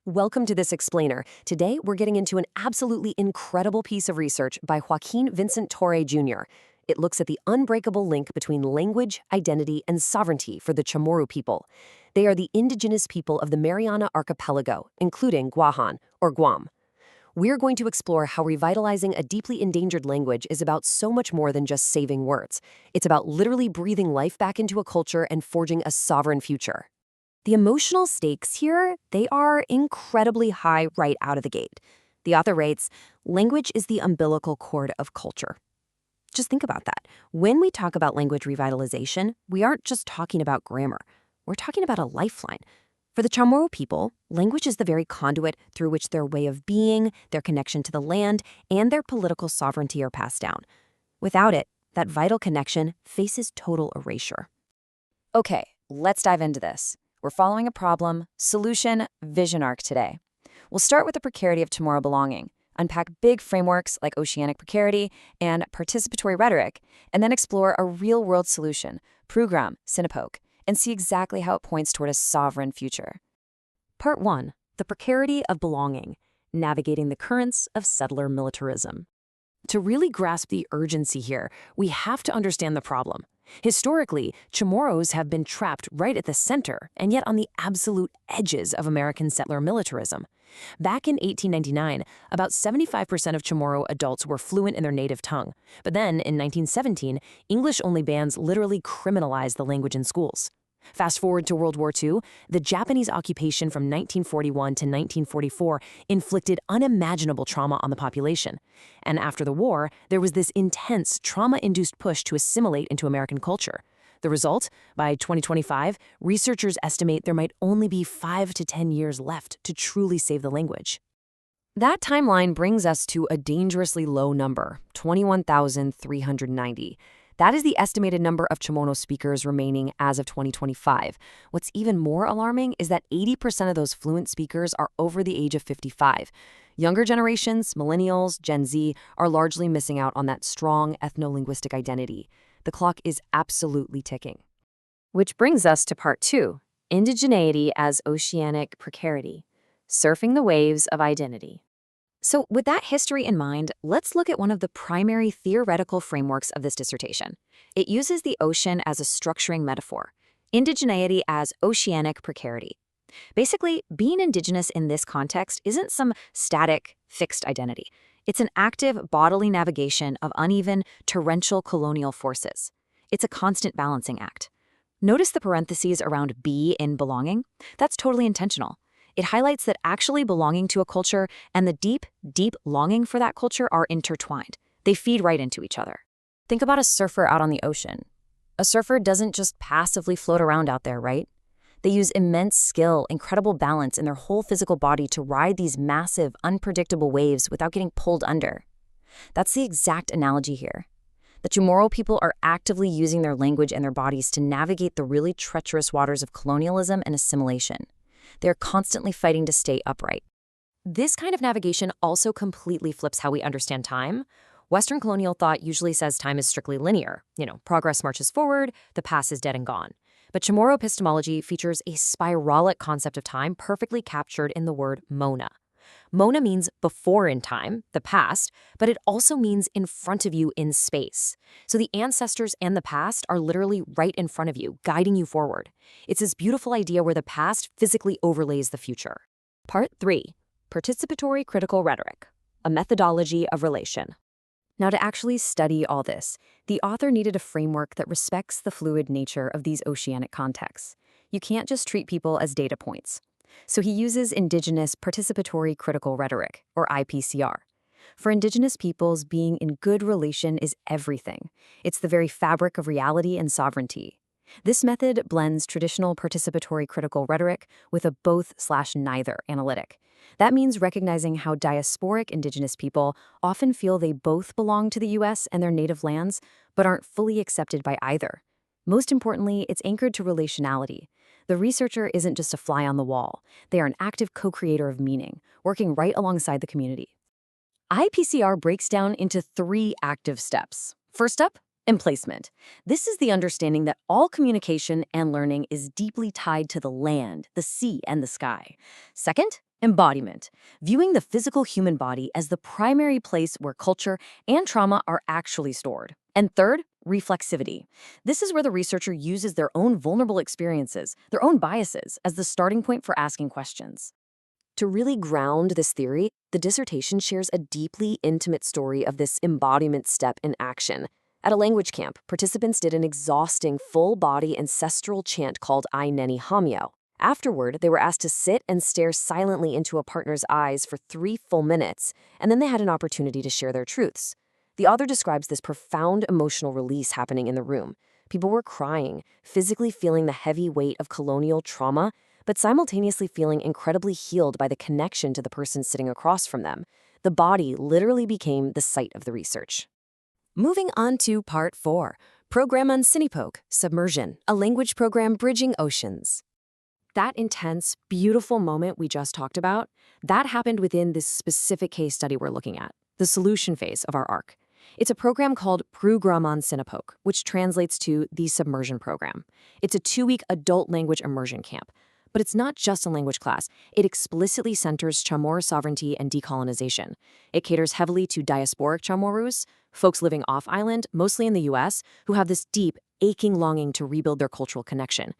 Welcome to this explainer. Today, we're getting into an absolutely incredible piece of research by Joaquin Vincent Torre Jr. It looks at the unbreakable link between language, identity, and sovereignty for the Chamorro people. They are the indigenous people of the Mariana Archipelago, including Guahan, or Guam. We're going to explore how revitalizing a deeply endangered language is about so much more than just saving words. It's about literally breathing life back into a culture and forging a sovereign future. The emotional stakes here, they are incredibly high right out of the gate. The author writes, language is the umbilical cord of culture. Just think about that. When we talk about language revitalization, we aren't just talking about grammar. We're talking about a lifeline. For the Chamorro people, language is the very conduit through which their way of being, their connection to the land, and their political sovereignty are passed down. Without it, that vital connection faces total erasure. Okay, let's dive into this. We're following a problem, solution, vision arc today. We'll start with the precarity of Chamorro belonging, unpack big frameworks like Oceanic Precarity and Participatory rhetoric, and then explore a real-world solution, Prugråman Sinipok, and see exactly how it points toward a sovereign future. Part 1. The Precarity of Belonging, Navigating the Currents of Settler Militarism. To really grasp the urgency here, we have to understand the problem. Historically, Chamorros have been trapped right at the center and yet on the absolute edges of American settler militarism. Back in 1899, about 75% of Chamorro adults were fluent in their native tongue. But then, in 1917, English-only bans literally criminalized the language in schools. Fast forward to World War II, the Japanese occupation from 1941 to 1944 inflicted unimaginable trauma on the population. And after the war, there was this intense trauma-induced push to assimilate into American culture. The result? By 2025, researchers estimate there might only be 5 to 10 years left to truly save the language. That timeline brings us to a dangerously low number, 21,390. That is the estimated number of Chamorro speakers remaining as of 2025. What's even more alarming is that 80% of those fluent speakers are over the age of 55. Younger generations, millennials, Gen Z, are largely missing out on that strong ethno-linguistic identity. The clock is absolutely ticking. Which brings us to part 2, indigeneity as Oceanic Precarity, surfing the waves of identity. So with that history in mind, let's look at one of the primary theoretical frameworks of this dissertation. It uses the ocean as a structuring metaphor, indigeneity as Oceanic Precarity. Basically, being indigenous in this context isn't some static, fixed identity. It's an active bodily navigation of uneven, torrential colonial forces. It's a constant balancing act. Notice the parentheses around be in belonging? That's totally intentional. It highlights that actually belonging to a culture and the deep, deep longing for that culture are intertwined. They feed right into each other. Think about a surfer out on the ocean. A surfer doesn't just passively float around out there, right? They use immense skill, incredible balance in their whole physical body to ride these massive, unpredictable waves without getting pulled under. That's the exact analogy here. The Chamorro people are actively using their language and their bodies to navigate the really treacherous waters of colonialism and assimilation. They're constantly fighting to stay upright. This kind of navigation also completely flips how we understand time. Western colonial thought usually says time is strictly linear. Progress marches forward, the past is dead and gone. But Chamorro epistemology features a spiralic concept of time perfectly captured in the word mona. Mona means before in time, the past, but it also means in front of you in space. So the ancestors and the past are literally right in front of you, guiding you forward. It's this beautiful idea where the past physically overlays the future. Part 3. Participatory critical rhetoric, a methodology of relation. Now, to actually study all this, the author needed a framework that respects the fluid nature of these oceanic contexts. You can't just treat people as data points. So he uses Indigenous Participatory Critical Rhetoric, or IPCR. For Indigenous peoples, being in good relation is everything. It's the very fabric of reality and sovereignty. This method blends traditional participatory critical rhetoric with a both/neither analytic. That means recognizing how diasporic Indigenous people often feel they both belong to the U.S. and their native lands, but aren't fully accepted by either. Most importantly, it's anchored to relationality. The researcher isn't just a fly on the wall. They are an active co-creator of meaning, working right alongside the community. IPCR breaks down into 3 active steps. First up, emplacement. This is the understanding that all communication and learning is deeply tied to the land, the sea, and the sky. Second, Embodiment, viewing the physical human body as the primary place where culture and trauma are actually stored. And third, reflexivity. This is where the researcher uses their own vulnerable experiences, their own biases, as the starting point for asking questions. To really ground this theory, the dissertation shares a deeply intimate story of this embodiment step in action. At a language camp, participants did an exhausting full-body ancestral chant called I Neni Hamyo. Afterward, they were asked to sit and stare silently into a partner's eyes for 3 full minutes, and then they had an opportunity to share their truths. The author describes this profound emotional release happening in the room. People were crying, physically feeling the heavy weight of colonial trauma, but simultaneously feeling incredibly healed by the connection to the person sitting across from them. The body literally became the site of the research. Moving on to Part 4, Prugråman Sinipok, Submersion, a language program bridging oceans. That intense, beautiful moment we just talked about, that happened within this specific case study we're looking at, the solution phase of our arc. It's a program called Prugråman Sinipok, which translates to the Submersion Program. It's a 2-week adult language immersion camp. But it's not just a language class. It explicitly centers Chamorro sovereignty and decolonization. It caters heavily to diasporic Chamorros, folks living off-island, mostly in the U.S., who have this deep, aching longing to rebuild their cultural connection.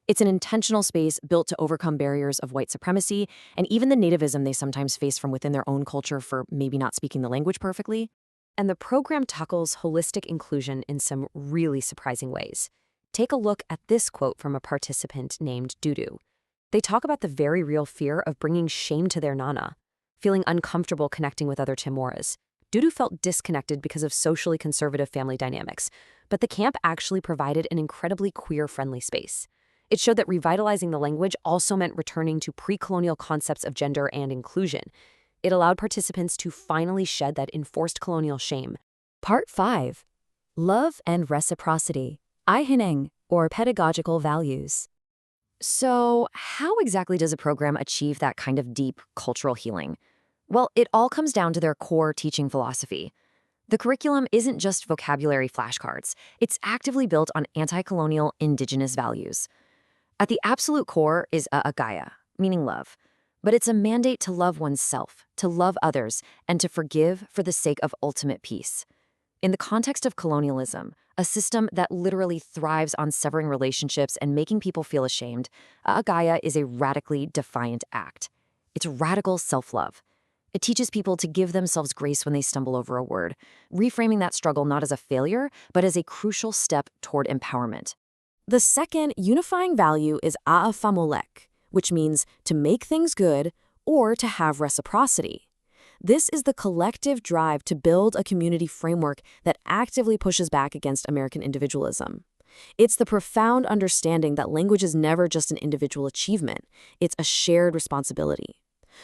It's an intentional space built to overcome barriers of white supremacy and even the nativism they sometimes face from within their own culture for maybe not speaking the language perfectly. And the program tackles holistic inclusion in some really surprising ways. Take a look at this quote from a participant named Dudu. They talk about the very real fear of bringing shame to their nana, feeling uncomfortable connecting with other Timoras. Dudu felt disconnected because of socially conservative family dynamics, but the camp actually provided an incredibly queer-friendly space. It showed that revitalizing the language also meant returning to pre-colonial concepts of gender and inclusion. It allowed participants to finally shed that enforced colonial shame. Part 5. Love and Reciprocity, Aihineng, or Pedagogical Values. So, how exactly does a program achieve that kind of deep cultural healing? Well, it all comes down to their core teaching philosophy. The curriculum isn't just vocabulary flashcards. It's actively built on anti-colonial indigenous values. At the absolute core is agaya, meaning love. But it's a mandate to love oneself, to love others, and to forgive for the sake of ultimate peace. In the context of colonialism, a system that literally thrives on severing relationships and making people feel ashamed, agaya is a radically defiant act. It's radical self-love. It teaches people to give themselves grace when they stumble over a word, reframing that struggle not as a failure, but as a crucial step toward empowerment. The second unifying value is a'afamolek, which means to make things good or to have reciprocity. This is the collective drive to build a community framework that actively pushes back against American individualism. It's the profound understanding that language is never just an individual achievement, it's a shared responsibility.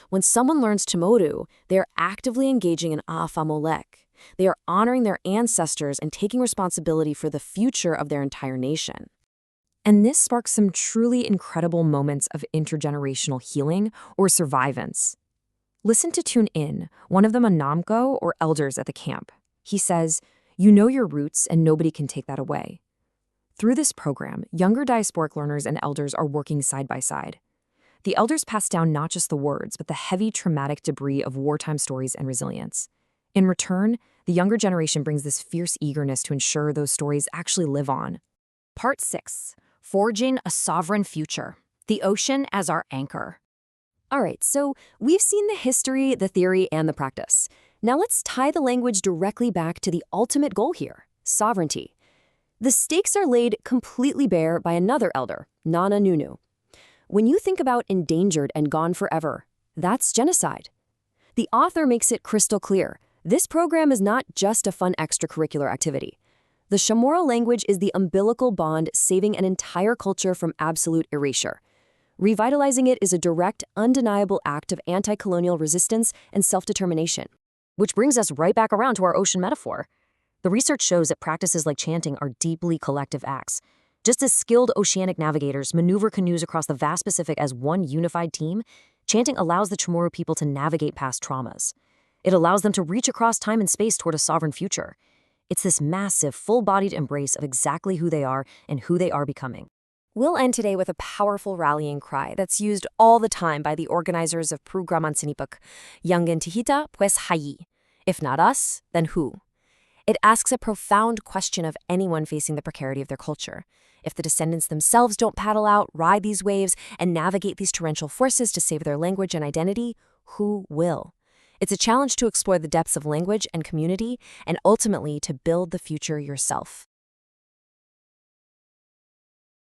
When someone learns Chamoru, they are actively engaging in a'afamolek. They are honoring their ancestors and taking responsibility for the future of their entire nation. And this sparks some truly incredible moments of intergenerational healing or survivance. Listen to Tune In, one of them a Namko or elders at the camp. He says, "You know your roots and nobody can take that away." Through this program, younger diasporic learners and elders are working side by side. The elders pass down not just the words, but the heavy traumatic debris of wartime stories and resilience. In return, the younger generation brings this fierce eagerness to ensure those stories actually live on. Part 6. Forging a Sovereign Future, the Ocean as Our Anchor. All right, so we've seen the history, the theory, and the practice. Now let's tie the language directly back to the ultimate goal here, sovereignty. The stakes are laid completely bare by another elder, Nana Nunu. When you think about endangered and gone forever, that's genocide. The author makes it crystal clear. This program is not just a fun extracurricular activity. The Chamorro language is the umbilical bond saving an entire culture from absolute erasure. Revitalizing it is a direct, undeniable act of anti-colonial resistance and self-determination. Which brings us right back around to our ocean metaphor. The research shows that practices like chanting are deeply collective acts. Just as skilled oceanic navigators maneuver canoes across the vast Pacific as one unified team, chanting allows the Chamorro people to navigate past traumas. It allows them to reach across time and space toward a sovereign future. It's this massive, full-bodied embrace of exactly who they are and who they are becoming. We'll end today with a powerful rallying cry that's used all the time by the organizers of Prugråman Sinipok, Yangan Tihita pues hayi. If not us, then who? It asks a profound question of anyone facing the precarity of their culture. If the descendants themselves don't paddle out, ride these waves, and navigate these torrential forces to save their language and identity, who will? It's a challenge to explore the depths of language and community, and ultimately to build the future yourself.